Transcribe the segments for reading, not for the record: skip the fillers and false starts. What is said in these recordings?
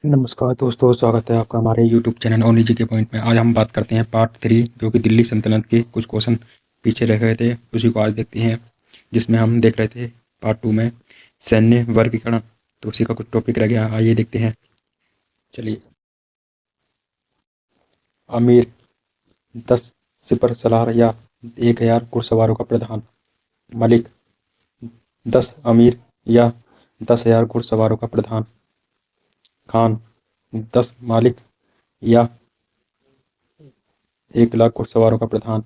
नमस्कार दोस्तों, स्वागत है आपका हमारे YouTube चैनल ओनली जी के पॉइंट में। आज हम बात करते हैं पार्ट 3, जो कि दिल्ली सल्तनत के कुछ क्वेश्चन पीछे रह गए थे, उसी को आज देखते हैं। जिसमें हम देख रहे थे पार्ट 2 में सैन्य वर्गीकरण, तो उसी का कुछ टॉपिक रह गया। आइए देखते हैं। चलिए। आमिर 10 सिपर सलार या 1000 घुड़सवारों का प्रधान। मलिक 10 अमीर या 10,000 घुड़सवारों का प्रधान। खान 10 मालिक या 1,00,000 घुड़सवारों का प्रधान।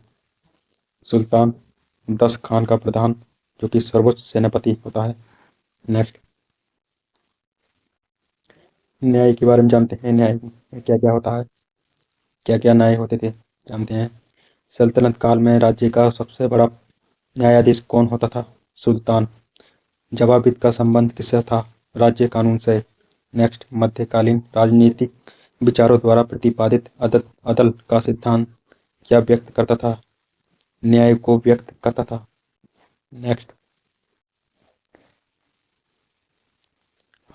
सुल्तान 10 खान का प्रधान, जो कि सर्वोच्च सेनापति होता है। नेक्स्ट, न्याय के बारे में जानते हैं। न्याय में क्या क्या होता है, क्या क्या न्याय होते थे, जानते हैं। सल्तनत काल में राज्य का सबसे बड़ा न्यायाधीश कौन होता था? सुल्तान। जवाबित का संबंध किससे था? राज्य कानून से। नेक्स्ट, मध्यकालीन राजनीतिक विचारों द्वारा प्रतिपादित अदल का सिद्धांत क्या व्यक्त करता था? न्याय को व्यक्त करता था। नेक्स्ट,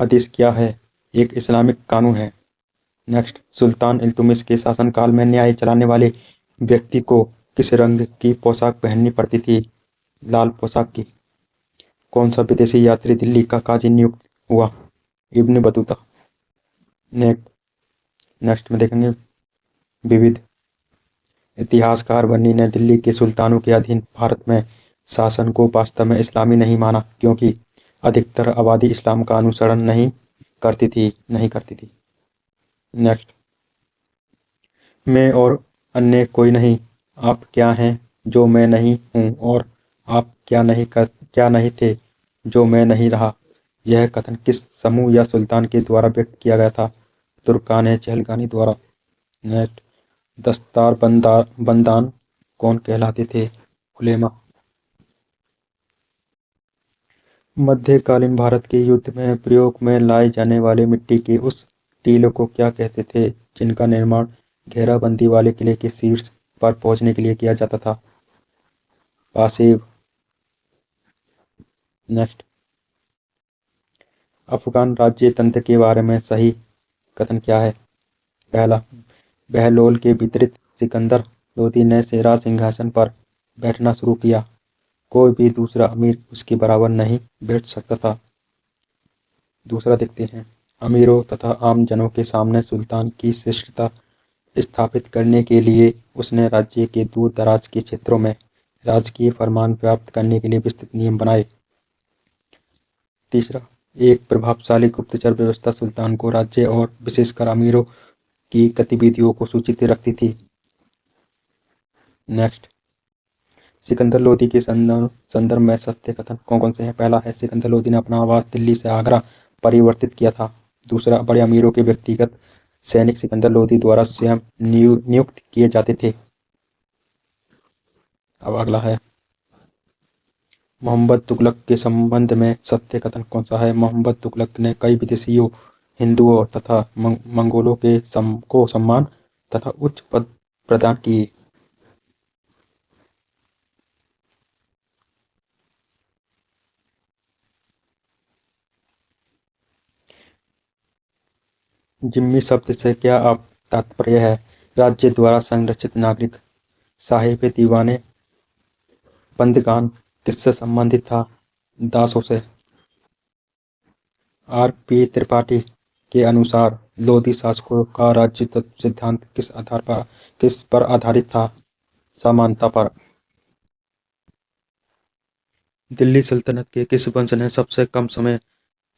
हदीस क्या है? एक इस्लामिक कानून है। नेक्स्ट, सुल्तान इल्तुतमिश के शासनकाल में न्याय चलाने वाले व्यक्ति को किस रंग की पोशाक पहननी पड़ती थी? लाल पोशाक की। कौन सा विदेशी यात्री दिल्ली का काजी नियुक्त हुआ? Ibn Battuta. नेक्स्ट नेक्स्ट में देखेंगे विविध। इतिहासकार बन्नी ने दिल्ली के सुल्तानों के अधीन भारत में शासन को वास्तव में इस्लामी नहीं माना, क्योंकि अधिकतर आबादी इस्लाम का अनुसरण नहीं करती थी। नेक्स्ट, मैं और अन्य कोई नहीं, आप क्या हैं जो मैं नहीं हूँ, और आप क्या नहीं थे जो मैं नहीं रहा। यह कथन किस समूह या सुल्तान के द्वारा व्यक्त किया गया था? तुर्कान चहलगानी द्वारा। नेक्स्ट, दस्तार बंदान कौन कहलाते थे? उलेमा। मध्यकालीन भारत के युद्ध में प्रयोग में लाए जाने वाले मिट्टी के उस टीले को क्या कहते थे, जिनका निर्माण घेराबंदी वाले किले के शीर्ष पर पहुंचने के लिए किया जाता था? पासेव। नेक्स्ट, अफगान राज्य तंत्र के बारे में सही कथन क्या है? पहला, बहलोल के वितरित सिकंदर लोदी ने शेरा सिंहासन पर बैठना शुरू किया। कोई भी दूसरा अमीर उसके बराबर नहीं बैठ सकता था। दूसरा देखते हैं। अमीरों तथा आम जनों के सामने सुल्तान की श्रेष्ठता स्थापित करने के लिए उसने राज्य के दूर दराज के क्षेत्रों में राजकीय फरमान प्राप्त करने के लिए विस्तृत नियम बनाए। तीसरा, एक प्रभावशाली गुप्तचर व्यवस्था सुल्तान को राज्य और विशेषकर अमीरों की गतिविधियों को सूचित रखती थी। नेक्स्ट, सिकंदर लोदी के संदर्भ में सत्य कथन कौन कौन से हैं? पहला है, सिकंदर लोदी ने अपना आवास दिल्ली से आगरा परिवर्तित किया था। दूसरा, बड़े अमीरों के व्यक्तिगत सैनिक सिकंदर लोदी द्वारा स्वयं नियुक्त किए जाते थे। अब अगला है, मोहम्मद तुगलक के संबंध में सत्य कथन कौन सा है? मोहम्मद तुगलक ने कई विदेशियों, हिंदुओं तथा मंगोलों को सम्मान तथा उच्च पद प्रदान किए। जिम्मी शब्द से क्या आप तात्पर्य है? राज्य द्वारा संरक्षित नागरिक। साहिब दीवाने बंदगान किससे संबंधित था? दासों से। आर पी त्रिपाठी के अनुसार लोधी शासकों का राज्य तत्व सिद्धांत किस पर आधारित था? समानता पर। दिल्ली सल्तनत के किस वंश ने सबसे कम समय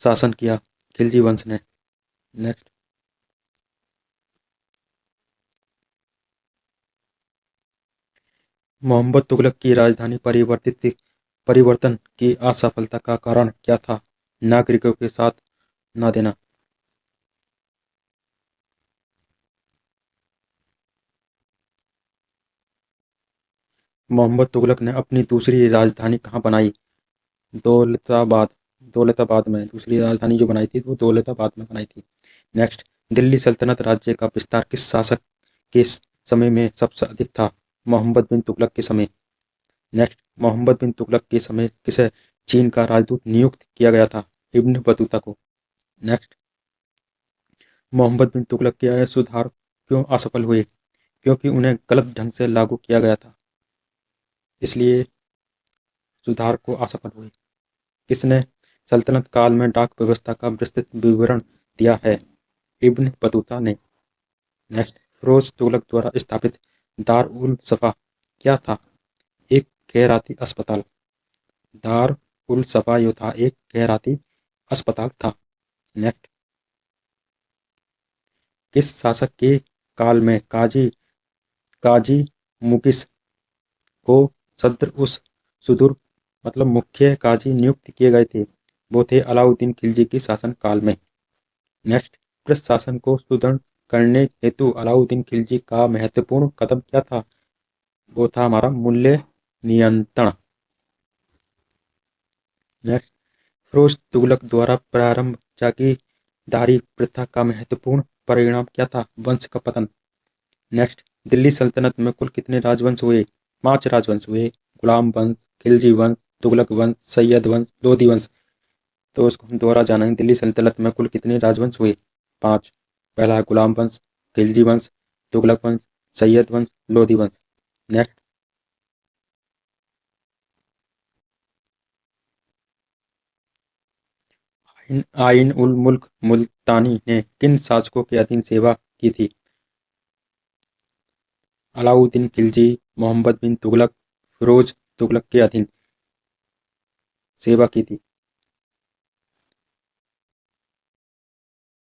शासन किया? खिलजी वंश ने। नेक्स्ट, मोहम्मद तुगलक की राजधानी परिवर्तन की असफलता का कारण क्या था? नागरिकों के साथ न देना। मोहम्मद तुगलक ने अपनी दूसरी राजधानी कहाँ बनाई? दौलताबाद। दौलताबाद में दूसरी राजधानी जो बनाई थी वो दौलताबाद में बनाई थी। नेक्स्ट, दिल्ली सल्तनत राज्य का विस्तार किस शासक के समय में सबसे अधिक था? मोहम्मद बिन तुगलक के समय। नेक्स्ट, मोहम्मद बिन तुगलक के समय किसे चीन का राजदूत नियुक्त किया गया था? इब्न बतूता को। नेक्स्ट, मोहम्मद बिन तुगलक के यह सुधार क्यों असफल हुए? क्योंकि उन्हें गलत ढंग से लागू किया गया था, इसलिए सुधार को असफल हुए। किसने सल्तनत काल में डाक व्यवस्था का विस्तृत विवरण दिया है? इब्न बतूता ने। नेक्स्ट, फिरोज तुगलक द्वारा स्थापित दार उल सफा क्या था? एक खैराती अस्पताल। दार उल सफा यो था एक खैराती अस्पताल था। नेक्स्ट, किस शासक के काल में काजी काजी मुकिस को सद्र उस सुदूर मतलब मुख्य काजी नियुक्त किए गए थे? वो थे अलाउद्दीन खिलजी के शासन काल में। नेक्स्ट, प्रशासन को सुदृढ़ करने हेतु अलाउद्दीन खिलजी का महत्वपूर्ण कदम क्या था? वो था हमारा मूल्य नियंत्रण। नेक्स्ट, फिरोज तुगलक द्वारा प्रारंभ जागीरदारी प्रथा का महत्वपूर्ण परिणाम क्या था? वंश का पतन। नेक्स्ट, दिल्ली सल्तनत में कुल कितने राजवंश हुए? 5 राजवंश हुए। गुलाम वंश, खिलजी वंश, तुगलक वंश, सैयद वंश, लोधी वंश। तो उसको हम दोबारा जानेंगे। दिल्ली सल्तनत में कुल कितने राजवंश हुए? 5। पहला है गुलाम वंश, खिलजी वंश, तुगलक वंश, सैयद वंश, लोधी वंश। नेक्स्ट, आइन उल मुल्क मुल्तानी ने किन शासकों के अधीन सेवा की थी? अलाउद्दीन खिलजी, मोहम्मद बिन तुगलक, फिरोज तुगलक के अधीन सेवा की थी।